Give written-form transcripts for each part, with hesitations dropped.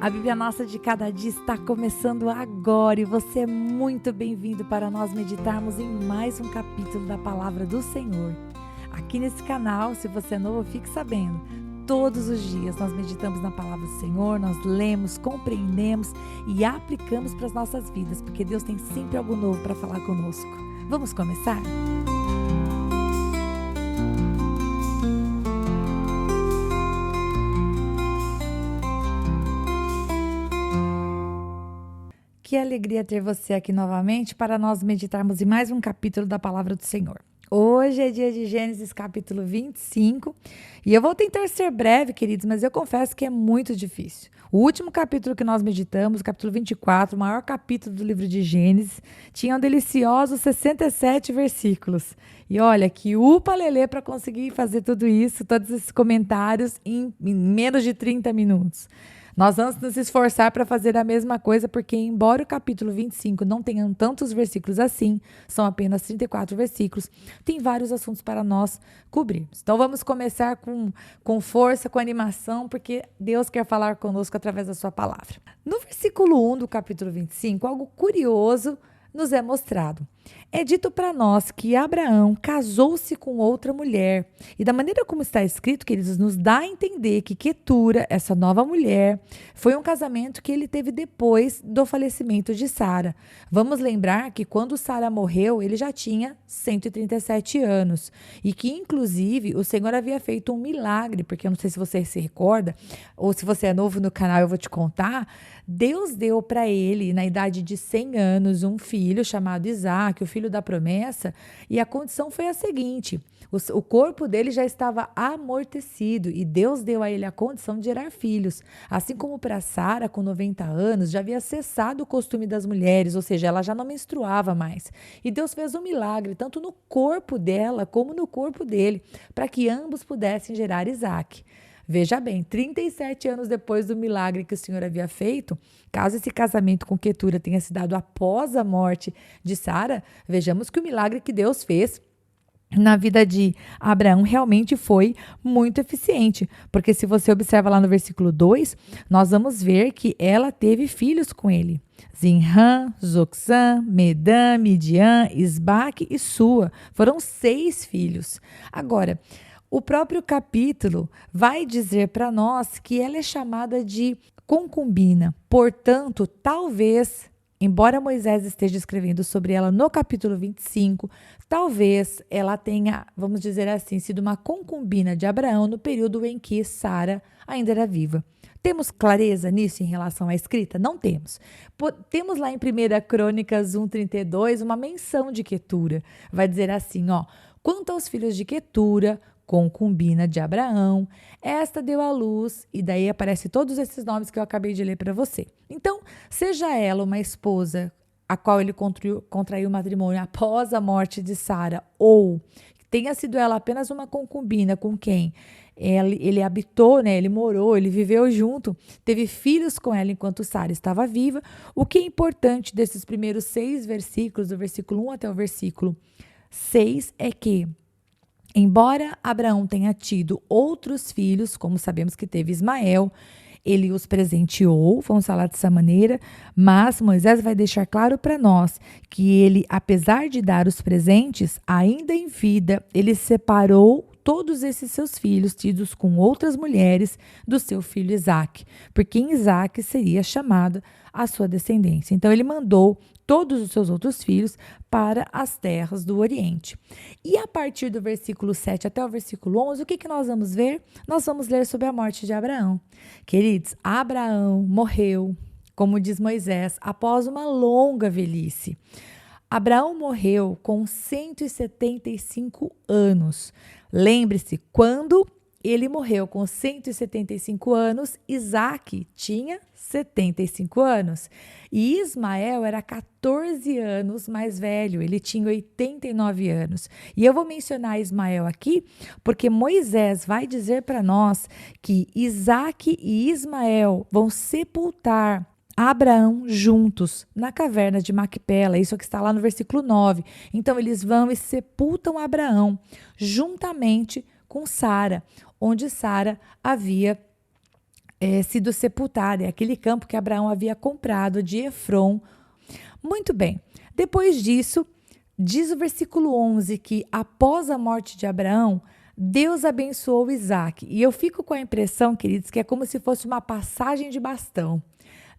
A Bíblia Nossa de Cada Dia está começando agora e você é muito bem-vindo para nós meditarmos em mais um capítulo da Palavra do Senhor. Aqui nesse canal, se você é novo, fique sabendo, todos os dias nós meditamos na Palavra do Senhor, nós lemos, compreendemos e aplicamos para as nossas vidas, porque Deus tem sempre algo novo para falar conosco. Vamos começar? Que alegria ter você aqui novamente para nós meditarmos em mais um capítulo da Palavra do Senhor. Hoje é dia de Gênesis capítulo 25 e eu vou tentar ser breve, queridos, mas eu confesso que é muito difícil. O último capítulo que nós meditamos, o capítulo 24, o maior capítulo do livro de Gênesis, tinha um delicioso 67 versículos. E olha, que upa-lelê para conseguir fazer tudo isso, todos esses comentários em menos de 30 minutos. Nós vamos nos esforçar para fazer a mesma coisa, porque embora o capítulo 25 não tenha tantos versículos assim, são apenas 34 versículos, tem vários assuntos para nós cobrirmos. Então vamos começar com força, com animação, porque Deus quer falar conosco através da sua palavra. No versículo 1 do capítulo 25, algo curioso nos é mostrado. É dito para nós que Abraão casou-se com outra mulher. E da maneira como está escrito, queridos, nos dá a entender que Quetura, essa nova mulher, foi um casamento que ele teve depois do falecimento de Sara. Vamos lembrar que quando Sara morreu, ele já tinha 137 anos. E que, inclusive, o Senhor havia feito um milagre, porque eu não sei se você se recorda, ou se você é novo no canal, eu vou te contar. Deus deu para ele, na idade de 100 anos, um filho chamado Isaac, o filho da promessa, e a condição foi a seguinte: o corpo dele já estava amortecido e Deus deu a ele a condição de gerar filhos. Assim como para Sara, com 90 anos, já havia cessado o costume das mulheres, ou seja, ela já não menstruava mais. E Deus fez um milagre, tanto no corpo dela como no corpo dele, para que ambos pudessem gerar Isaac. Veja bem, 37 anos depois do milagre que o Senhor havia feito, caso esse casamento com Quetura tenha se dado após a morte de Sara, vejamos que o milagre que Deus fez na vida de Abraão realmente foi muito eficiente, porque se você observa lá no versículo 2, nós vamos ver que ela teve filhos com ele. Zinrã, Zoxã, Medã, Midian, Isbaque e Sua. Foram 6 filhos. Agora, o próprio capítulo vai dizer para nós que ela é chamada de concubina. Portanto, talvez, embora Moisés esteja escrevendo sobre ela no capítulo 25, talvez ela tenha, vamos dizer assim, sido uma concubina de Abraão no período em que Sara ainda era viva. Temos clareza nisso em relação à escrita? Não temos. Temos lá em 1 Crônicas 1:32 uma menção de Quetura. Vai dizer assim, quanto aos filhos de Quetura, concubina de Abraão, esta deu à luz, e daí aparecem todos esses nomes que eu acabei de ler para você. Então, seja ela uma esposa a qual ele contraiu matrimônio após a morte de Sara, ou tenha sido ela apenas uma concubina com quem ele habitou, ele morou, ele viveu junto, teve filhos com ela enquanto Sara estava viva. O que é importante desses primeiros 6 versículos, do versículo 1 até o versículo 6, é que embora Abraão tenha tido outros filhos, como sabemos que teve Ismael, ele os presenteou, vamos falar dessa maneira, mas Moisés vai deixar claro para nós que ele, apesar de dar os presentes, ainda em vida, ele separou todos esses seus filhos, tidos com outras mulheres, do seu filho Isaac, porque em Isaac seria chamada a sua descendência. Então, ele mandou todos os seus outros filhos para as terras do Oriente. E a partir do versículo 7 até o versículo 11, o que nós vamos ver? Nós vamos ler sobre a morte de Abraão. Queridos, Abraão morreu, como diz Moisés, após uma longa velhice. Abraão morreu com 175 anos. Lembre-se, quando ele morreu com 175 anos, Isaac tinha 75 anos. E Ismael era 14 anos mais velho, ele tinha 89 anos. E eu vou mencionar Ismael aqui, porque Moisés vai dizer para nós que Isaac e Ismael vão sepultar Abraão juntos na caverna de Macpela, isso que está lá no versículo 9. Então eles vão e sepultam Abraão juntamente com Sara, onde Sara havia sido sepultada. É aquele campo que Abraão havia comprado de Efron. Muito bem. Depois disso, diz o versículo 11 que após a morte de Abraão, Deus abençoou Isaque. E eu fico com a impressão, queridos, que é como se fosse uma passagem de bastão.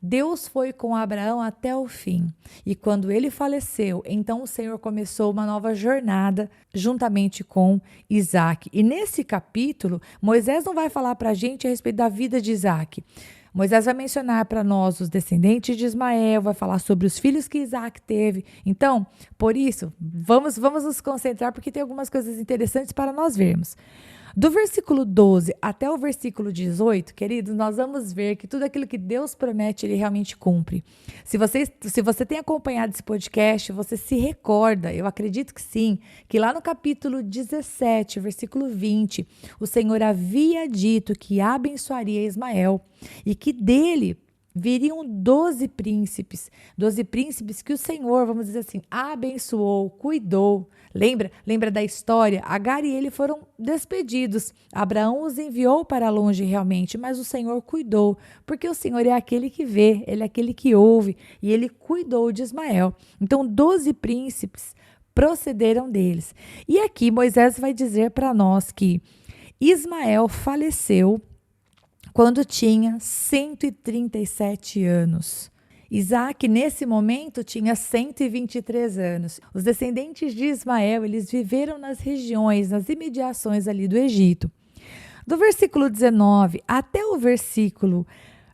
Deus foi com Abraão até o fim. E quando ele faleceu, então o Senhor começou uma nova jornada juntamente com Isaque. E nesse capítulo, Moisés não vai falar para a gente a respeito da vida de Isaque. Moisés vai mencionar para nós os descendentes de Ismael, vai falar sobre os filhos que Isaque teve. Então, por isso, vamos nos concentrar porque tem algumas coisas interessantes para nós vermos. Do versículo 12 até o versículo 18, queridos, nós vamos ver que tudo aquilo que Deus promete, Ele realmente cumpre. Se você tem acompanhado esse podcast, você se recorda, eu acredito que sim, que lá no capítulo 17, versículo 20, o Senhor havia dito que abençoaria Ismael e que dele viriam 12 príncipes que o Senhor, vamos dizer assim, abençoou, cuidou. Lembra da história? Agar e ele foram despedidos. Abraão os enviou para longe realmente, mas o Senhor cuidou, porque o Senhor é aquele que vê, ele é aquele que ouve, e ele cuidou de Ismael. Então, 12 príncipes procederam deles. E aqui Moisés vai dizer para nós que Ismael faleceu quando tinha 137 anos. Isaque, nesse momento, tinha 123 anos. Os descendentes de Ismael, eles viveram nas regiões, nas imediações ali do Egito. Do versículo 19 até o versículo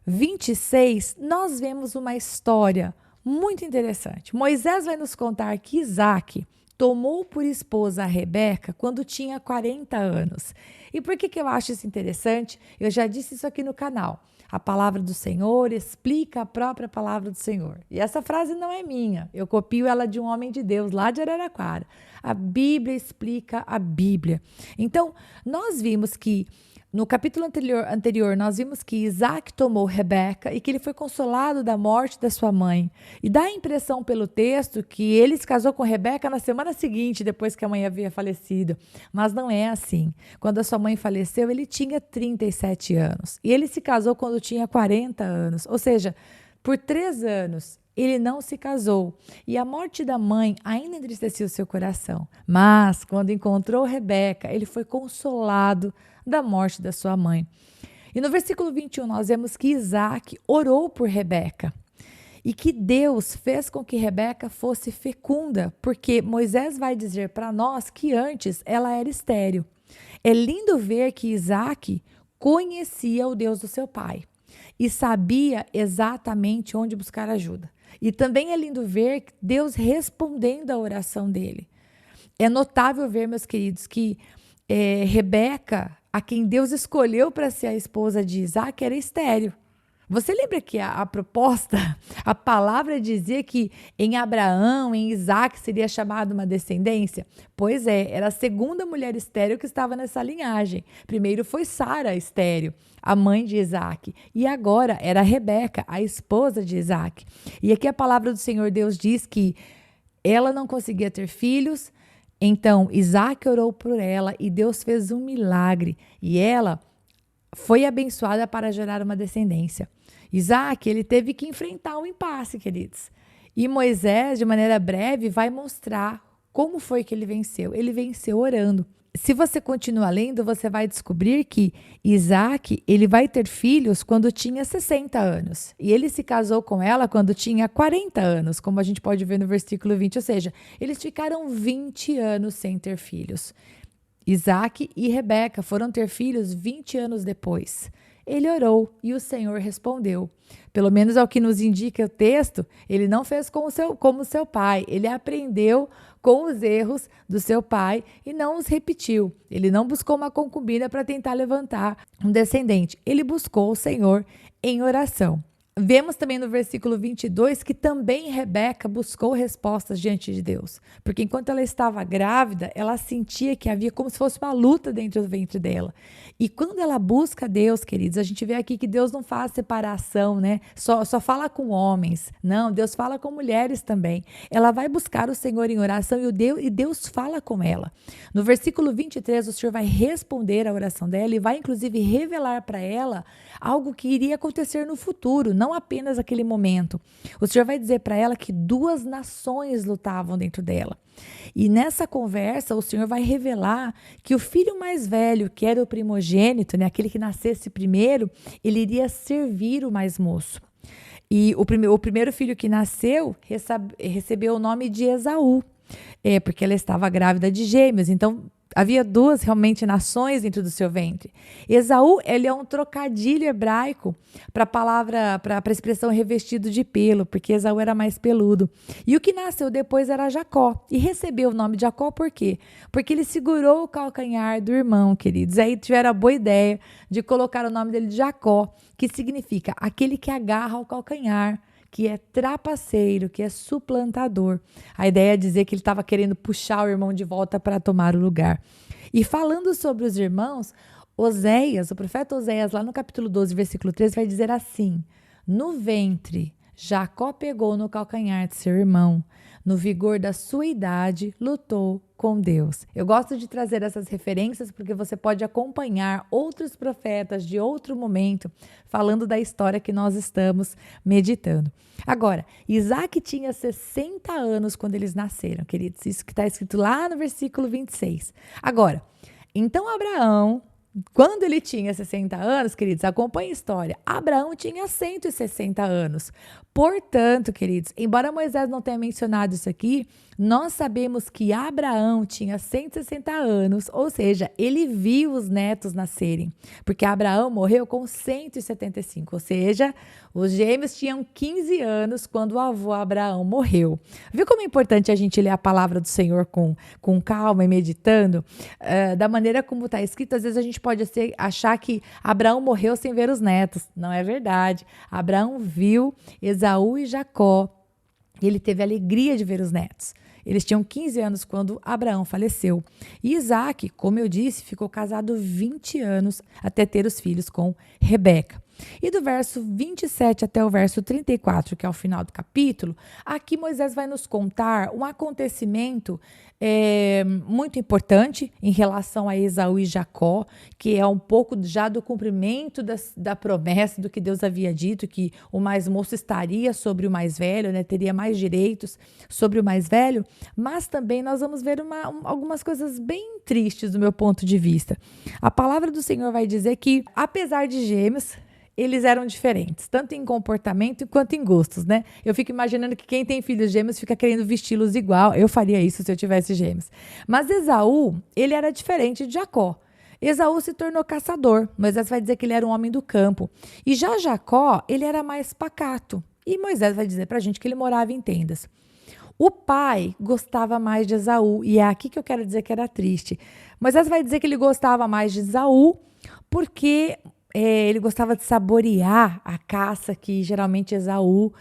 26, nós vemos uma história muito interessante. Moisés vai nos contar que Isaque tomou por esposa a Rebeca quando tinha 40 anos. E por que eu acho isso interessante? Eu já disse isso aqui no canal. A palavra do Senhor explica a própria palavra do Senhor. E essa frase não é minha. Eu copio ela de um homem de Deus lá de Araraquara. A Bíblia explica a Bíblia. Então, nós vimos que no capítulo anterior, nós vimos que Isaque tomou Rebeca e que ele foi consolado da morte da sua mãe. E dá a impressão pelo texto que ele se casou com Rebeca na semana seguinte, depois que a mãe havia falecido. Mas não é assim. Quando a sua mãe faleceu, ele tinha 37 anos. E ele se casou quando tinha 40 anos. Ou seja, por 3 anos, ele não se casou. E a morte da mãe ainda entristeceu seu coração. Mas, quando encontrou Rebeca, ele foi consolado da morte da sua mãe. E no versículo 21, nós vemos que Isaque orou por Rebeca e que Deus fez com que Rebeca fosse fecunda, porque Moisés vai dizer para nós que antes ela era estéril. É lindo ver que Isaque conhecia o Deus do seu pai e sabia exatamente onde buscar ajuda. E também é lindo ver Deus respondendo à oração dele. É notável ver, meus queridos, que Rebeca, a quem Deus escolheu para ser a esposa de Isaque, era estéril. Você lembra que a proposta, a palavra dizia que em Abraão, em Isaque, seria chamada uma descendência? Pois é, era a segunda mulher estéril que estava nessa linhagem. Primeiro foi Sara estéril, a mãe de Isaque. E agora era Rebeca, a esposa de Isaque. E aqui a palavra do Senhor Deus diz que ela não conseguia ter filhos. Então, Isaque orou por ela e Deus fez um milagre. E ela foi abençoada para gerar uma descendência. Isaque, ele teve que enfrentar um impasse, queridos. E Moisés, de maneira breve, vai mostrar como foi que ele venceu. Ele venceu orando. Se você continuar lendo, você vai descobrir que Isaque, ele vai ter filhos quando tinha 60 anos. E ele se casou com ela quando tinha 40 anos, como a gente pode ver no versículo 20. Ou seja, eles ficaram 20 anos sem ter filhos. Isaque e Rebeca foram ter filhos 20 anos depois. Ele orou e o Senhor respondeu. Pelo menos ao que nos indica o texto, ele não fez como seu pai. Ele aprendeu com os erros do seu pai e não os repetiu. Ele não buscou uma concubina para tentar levantar um descendente. Ele buscou o Senhor em oração. Vemos também no versículo 22 que também Rebeca buscou respostas diante de Deus, porque enquanto ela estava grávida, ela sentia que havia como se fosse uma luta dentro do ventre dela. E quando ela busca Deus, queridos, a gente vê aqui que Deus não faz separação, né? Só fala com homens. Não, Deus fala com mulheres também. Ela vai buscar o Senhor em oração e Deus fala com ela. No versículo 23, o Senhor vai responder à oração dela e vai inclusive revelar para ela algo que iria acontecer no futuro, não apenas aquele momento. O Senhor vai dizer para ela que 2 nações lutavam dentro dela. E nessa conversa, o Senhor vai revelar que o filho mais velho, que era o primogênito, né, aquele que nascesse primeiro, ele iria servir o mais moço. E o primeiro filho que nasceu recebeu o nome de Esaú, porque ela estava grávida de gêmeos. Então, havia 2 realmente nações dentro do seu ventre. Esaú, ele é um trocadilho hebraico para a palavra, para a expressão revestido de pelo, porque Esaú era mais peludo. E o que nasceu depois era Jacó. E recebeu o nome de Jacó por quê? Porque ele segurou o calcanhar do irmão, queridos. Aí tiveram a boa ideia de colocar o nome dele de Jacó, que significa aquele que agarra o calcanhar, que é trapaceiro, que é suplantador. A ideia é dizer que ele estava querendo puxar o irmão de volta para tomar o lugar. E falando sobre os irmãos, Oséias, o profeta Oséias, lá no capítulo 12, versículo 13, vai dizer assim: no ventre, Jacó pegou no calcanhar de seu irmão, no vigor da sua idade, lutou com Deus. Eu gosto de trazer essas referências porque você pode acompanhar outros profetas de outro momento falando da história que nós estamos meditando. Agora, Isaac tinha 60 anos quando eles nasceram, queridos. Isso que está escrito lá no versículo 26. Agora, então Abraão, quando ele tinha 60 anos, queridos, acompanhe a história, Abraão tinha 160 anos. Portanto, queridos, embora Moisés não tenha mencionado isso aqui, nós sabemos que Abraão tinha 160 anos, ou seja, ele viu os netos nascerem, porque Abraão morreu com 175, ou seja, os gêmeos tinham 15 anos quando o avô Abraão morreu. Viu como é importante a gente ler a palavra do Senhor com calma e meditando? Da maneira como está escrito, às vezes a gente pode achar que Abraão morreu sem ver os netos. Não é verdade. Abraão viu Esaú e Jacó e ele teve a alegria de ver os netos. Eles tinham 15 anos quando Abraão faleceu. E Isaac, como eu disse, ficou casado 20 anos até ter os filhos com Rebeca. E do verso 27 até o verso 34, que é o final do capítulo, aqui Moisés vai nos contar um acontecimento muito importante em relação a Esaú e Jacó, que é um pouco já do cumprimento da promessa do que Deus havia dito, que o mais moço estaria sobre o mais velho, né, teria mais direitos sobre o mais velho, mas também nós vamos ver algumas coisas bem tristes do meu ponto de vista. A palavra do Senhor vai dizer que, apesar de gêmeos, eles eram diferentes, tanto em comportamento quanto em gostos, né? Eu fico imaginando que quem tem filhos gêmeos fica querendo vesti-los igual. Eu faria isso se eu tivesse gêmeos. Mas Esaú, ele era diferente de Jacó. Esaú se tornou caçador. Moisés vai dizer que ele era um homem do campo. E já Jacó, ele era mais pacato. E Moisés vai dizer pra gente que ele morava em tendas. O pai gostava mais de Esaú. E é aqui que eu quero dizer que era triste. Moisés vai dizer que ele gostava mais de Esaú porque ele gostava de saborear a caça que geralmente Esaú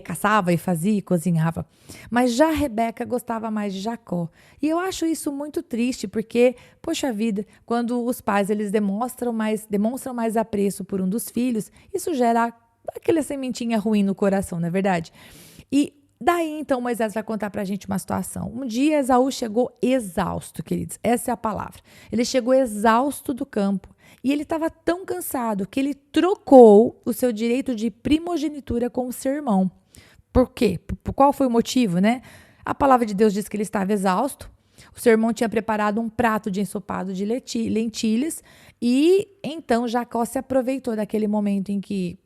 caçava e fazia e cozinhava. Mas já Rebeca gostava mais de Jacó. E eu acho isso muito triste, porque, poxa vida, quando os pais eles demonstram mais apreço por um dos filhos, isso gera aquela sementinha ruim no coração, não é verdade? E daí, então, Moisés vai contar pra gente uma situação. Um dia, Esaú chegou exausto, queridos. Essa é a palavra. Ele chegou exausto do campo. E ele estava tão cansado que ele trocou o seu direito de primogenitura com o seu irmão. Por quê? Qual foi o motivo, né? A palavra de Deus diz que ele estava exausto. O seu irmão tinha preparado um prato de ensopado de lentilhas. E então Jacó se aproveitou daquele momento em que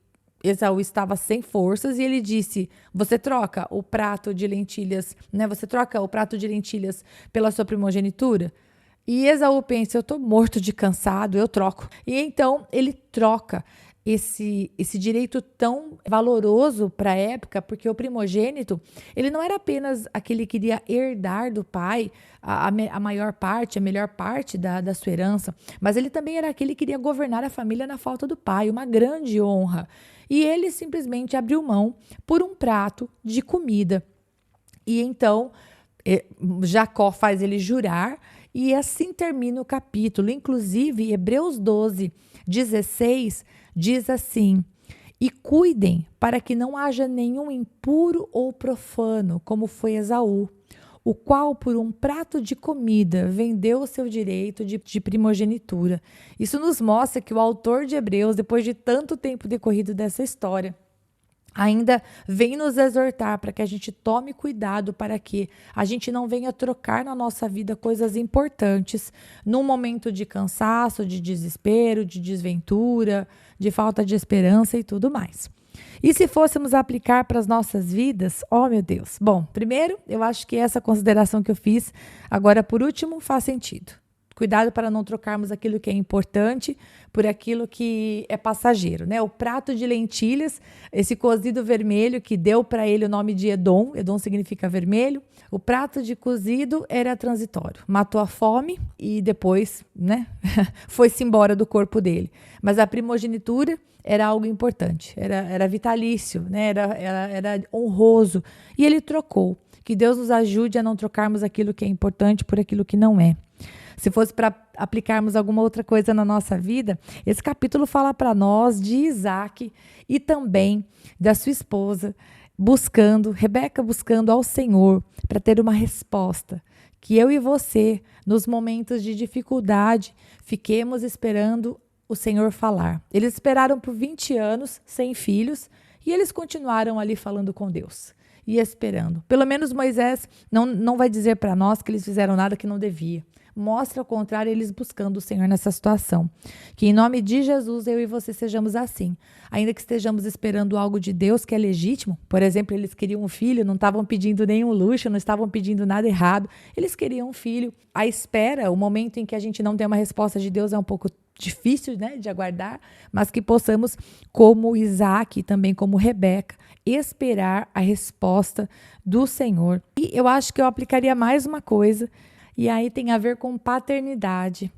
Esaú estava sem forças e ele disse: você troca o prato de lentilhas, né? Você troca o prato de lentilhas pela sua primogenitura? E Esaú pensa: eu estou morto de cansado, eu troco. E então ele troca. esse direito tão valoroso para a época, porque o primogênito, ele não era apenas aquele que iria herdar do pai a maior parte, a melhor parte da sua herança, mas ele também era aquele que iria governar a família na falta do pai, uma grande honra. E ele simplesmente abriu mão por um prato de comida. E então, Jacó faz ele jurar, e assim termina o capítulo. Inclusive, Hebreus 12, 16 diz assim: e cuidem para que não haja nenhum impuro ou profano, como foi Esaú, o qual por um prato de comida vendeu o seu direito de primogenitura. Isso nos mostra que o autor de Hebreus, depois de tanto tempo decorrido dessa história, ainda vem nos exortar para que a gente tome cuidado para que a gente não venha trocar na nossa vida coisas importantes num momento de cansaço, de desespero, de desventura, de falta de esperança e tudo mais. E se fôssemos aplicar para as nossas vidas, oh meu Deus. Bom, primeiro, eu acho que essa consideração que eu fiz, agora por último, faz sentido. Cuidado para não trocarmos aquilo que é importante por aquilo que é passageiro, né? O prato de lentilhas, esse cozido vermelho que deu para ele o nome de Edom, Edom significa vermelho. O prato de cozido era transitório, matou a fome e depois, né, foi-se embora do corpo dele. Mas a primogenitura era algo importante, era vitalício, né? Era honroso. E ele trocou. Que Deus nos ajude a não trocarmos aquilo que é importante por aquilo que não é. Se fosse para aplicarmos alguma outra coisa na nossa vida, esse capítulo fala para nós de Isaac e também da sua esposa, Rebeca buscando ao Senhor para ter uma resposta. Que eu e você, nos momentos de dificuldade, fiquemos esperando o Senhor falar. Eles esperaram por 20 anos, sem filhos, e eles continuaram ali falando com Deus e esperando. Pelo menos Moisés não vai dizer para nós que eles fizeram nada que não devia. Mostra ao contrário eles buscando o Senhor nessa situação. Que em nome de Jesus eu e você sejamos assim. Ainda que estejamos esperando algo de Deus que é legítimo. Por exemplo, eles queriam um filho, não estavam pedindo nenhum luxo, não estavam pedindo nada errado. Eles queriam um filho. A espera, o momento em que a gente não tem uma resposta de Deus é um pouco difícil, né, de aguardar, mas que possamos, como Isaac e também como Rebeca, esperar a resposta do Senhor. E eu acho que eu aplicaria mais uma coisa. E aí tem a ver com paternidade,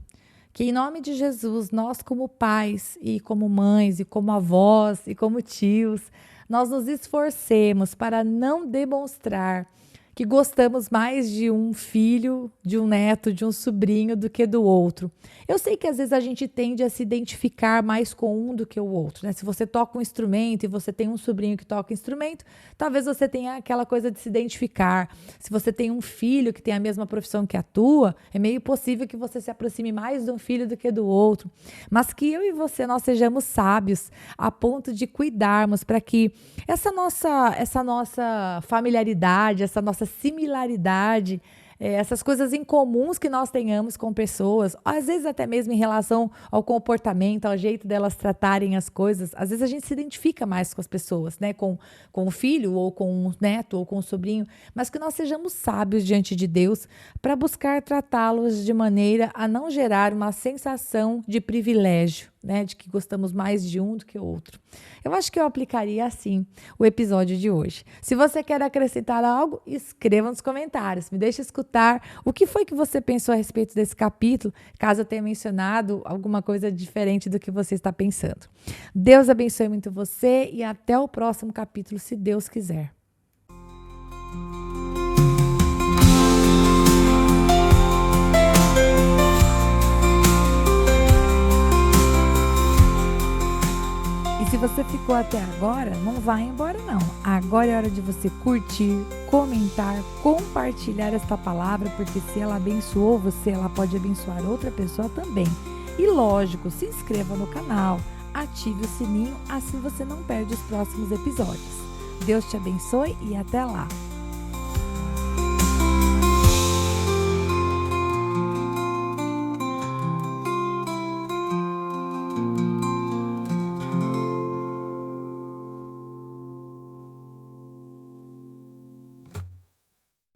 que em nome de Jesus, nós como pais e como mães e como avós e como tios, nós nos esforcemos para não demonstrar que gostamos mais de um filho, de um neto, de um sobrinho do que do outro. Eu sei que às vezes a gente tende a se identificar mais com um do que o outro, né? Se você toca um instrumento e você tem um sobrinho que toca instrumento, talvez você tenha aquela coisa de se identificar. Se você tem um filho que tem a mesma profissão que a tua, é meio possível que você se aproxime mais de um filho do que do outro. Mas que eu e você, nós sejamos sábios a ponto de cuidarmos para que essa nossa familiaridade, essa nossa similaridade, essas coisas incomuns que nós tenhamos com pessoas, às vezes até mesmo em relação ao comportamento, ao jeito delas tratarem as coisas, às vezes a gente se identifica mais com as pessoas, né? Com o filho, ou com o neto, ou com o sobrinho, mas que nós sejamos sábios diante de Deus para buscar tratá-los de maneira a não gerar uma sensação de privilégio, né? De que gostamos mais de um do que o outro. Eu acho que eu aplicaria assim o episódio de hoje. Se você quer acrescentar algo, escreva nos comentários. Me deixe escutar o que foi que você pensou a respeito desse capítulo, caso eu tenha mencionado alguma coisa diferente do que você está pensando. Deus abençoe muito você e até o próximo capítulo, se Deus quiser. Se você ficou até agora, não vai embora não. Agora é hora de você curtir, comentar, compartilhar esta palavra, porque se ela abençoou você, ela pode abençoar outra pessoa também. E lógico, se inscreva no canal, ative o sininho, assim você não perde os próximos episódios. Deus te abençoe e até lá!